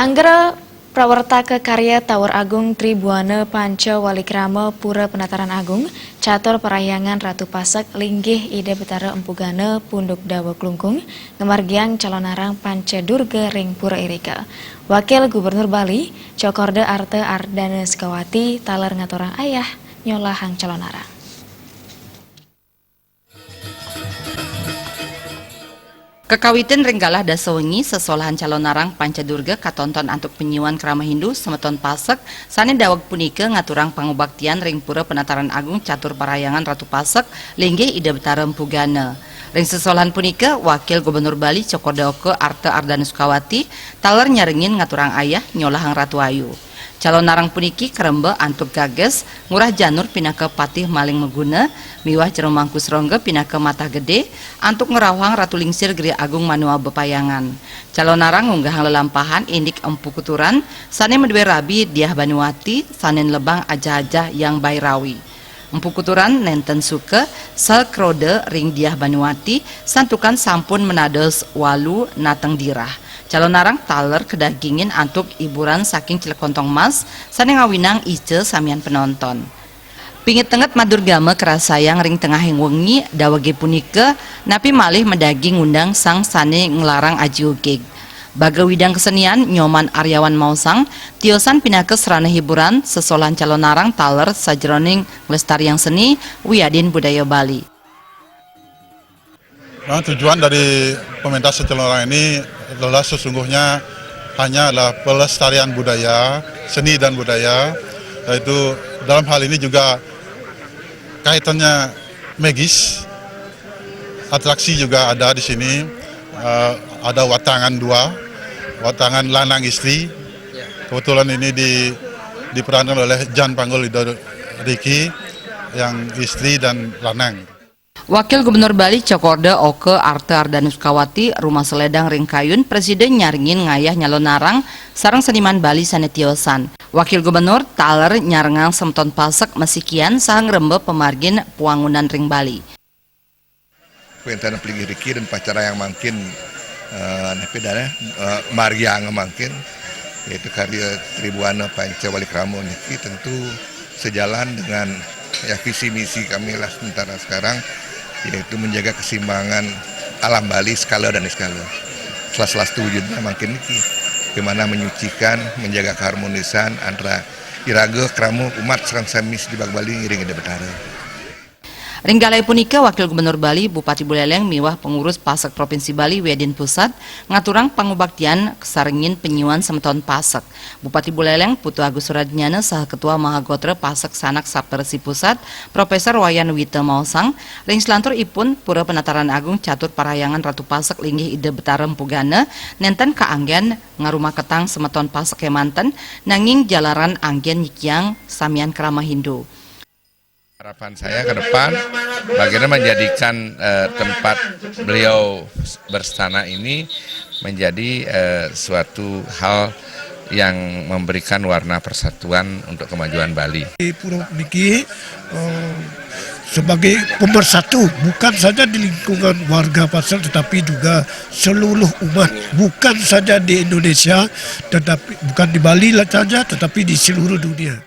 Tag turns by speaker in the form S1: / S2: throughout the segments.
S1: Anggara prawertaka karya Tower Agung Tribuana Panca Walikrama Pura Penataran Agung catur perahyangan Ratu Pasak linggih ide betara empugana Punduk Dawa Klungkung ngemargiang calon arang Panca Durga ring Pura Irika. Wakil Gubernur Bali Cokorda Arte Ardana Sekawati taler ngatorang ayah nyolahang calon arang.
S2: Kekawitan renggalah dasawengi sesolahan calon arang Pancadurga katonton antuk penyiwan kerama Hindu semeton Pasek sane dawag punika ngaturang pangubaktian ring Pura Penataran Agung catur parayangan Ratu Pasek linggih ida betara empugana. Ring sesolahan punika Wakil Gubernur Bali Cokorda Arte Ardana Sekawati taler nyarengin ngaturang ayah nyolahang Ratu Ayu. Calon arang puniki kerembe antuk gages ngurah janur pinaka patih maling meguna miwah jero mangkus rongga pinaka mata gede antuk ngerawang Ratu Lingsir Geri Agung Manua Bepayangan. Calon arang ngunggahang lelampahan indik empu kuturan sane medue rabi Diah Banuwati sanen lebang aja-aja yang Bairawi. Empu kuturan nenten suke selkrode ring Diah Banuwati santukan sampun menados walu nateng dirah. Calon arang taler kedagingin antuk hiburan saking Cilekontong Mas sane ngawinang ice samian penonton. Pingit tenget madurgama kerasayang ring tengahing wengi dawage punika napi malih medaging ngundang sang sane ngelarang aji ugeg. Baga widang kesenian Nyoman Aryawan Mausang tiosan pinakes ranah hiburan sesolan calon arang taler sajroning nglestariang seni wiyadin budaya Bali.
S3: Nah, tujuan dari pemerintah calon arang ini adalah sesungguhnya adalah pelestarian budaya, seni dan budaya, yaitu dalam hal ini juga kaitannya magis, atraksi juga ada di sini, ada watangan dua, watangan lanang istri, kebetulan ini diperankan oleh Jan Panggul Riki yang istri dan lanang.
S2: Wakil Gubernur Bali Cokorda Arte Ardana Sekawati Rumah Seledang Ring Kayun Presiden nyaringin ngayah nyalon narang sareng seniman Bali sane tiosan. Wakil Gubernur taler nyarengang semton Pasek mesikian sang rembe pemargin puangunan Ring Bali.
S4: Kuentan pelinggi Riki dan pacara yang makin Mariang makin yaitu karya Tribuana Panca Walikrama niki tentu sejalan dengan visi misi kami lah sementara sekarang, yaitu menjaga keseimbangan alam Bali skala dan skala. Salah satu wujudnya makin niki bagaimana menyucikan, menjaga keharmonisan antara iraga kramu umat serang samis di Bali ngiring ida betara.
S2: Ringgalai punika Wakil Gubernur Bali Bupati Buleleng miwah pengurus Pasek Provinsi Bali Wedin Pusat ngaturang pangubaktian kesarengin penyiwan semeton Pasek. Bupati Buleleng Putu Agus Suradnyana saha Ketua Mahagotra Pasek Sanak Saptersi Pusat Profesor Wayan Wita Mausang ring selantur ipun Pura Penataran Agung catur parayangan Ratu Pasek linggih ide betara empugana nenten kaanggen ngarumah ketang semeton Pasek kemanten nanging jalaran anggen nyikiang samian kerama Hindu.
S5: Harapan saya ke depan bagaimana menjadikan tempat beliau berstana ini menjadi suatu hal yang memberikan warna persatuan untuk kemajuan Bali.
S6: Pura niki sebagai pemersatu bukan saja di lingkungan warga Pasek tetapi juga seluruh umat, bukan saja di Indonesia tetapi bukan di Bali saja tetapi di seluruh dunia.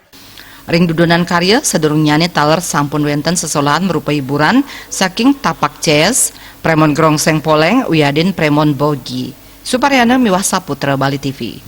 S2: Ring dudunan karya sedurungyane taler sampun wenten sesolahan merupa hiburan saking tapak ces, Premon Grongseng Poleng, Wiyadin Premon Bogi. Suparyana miwah Saputra Bali TV.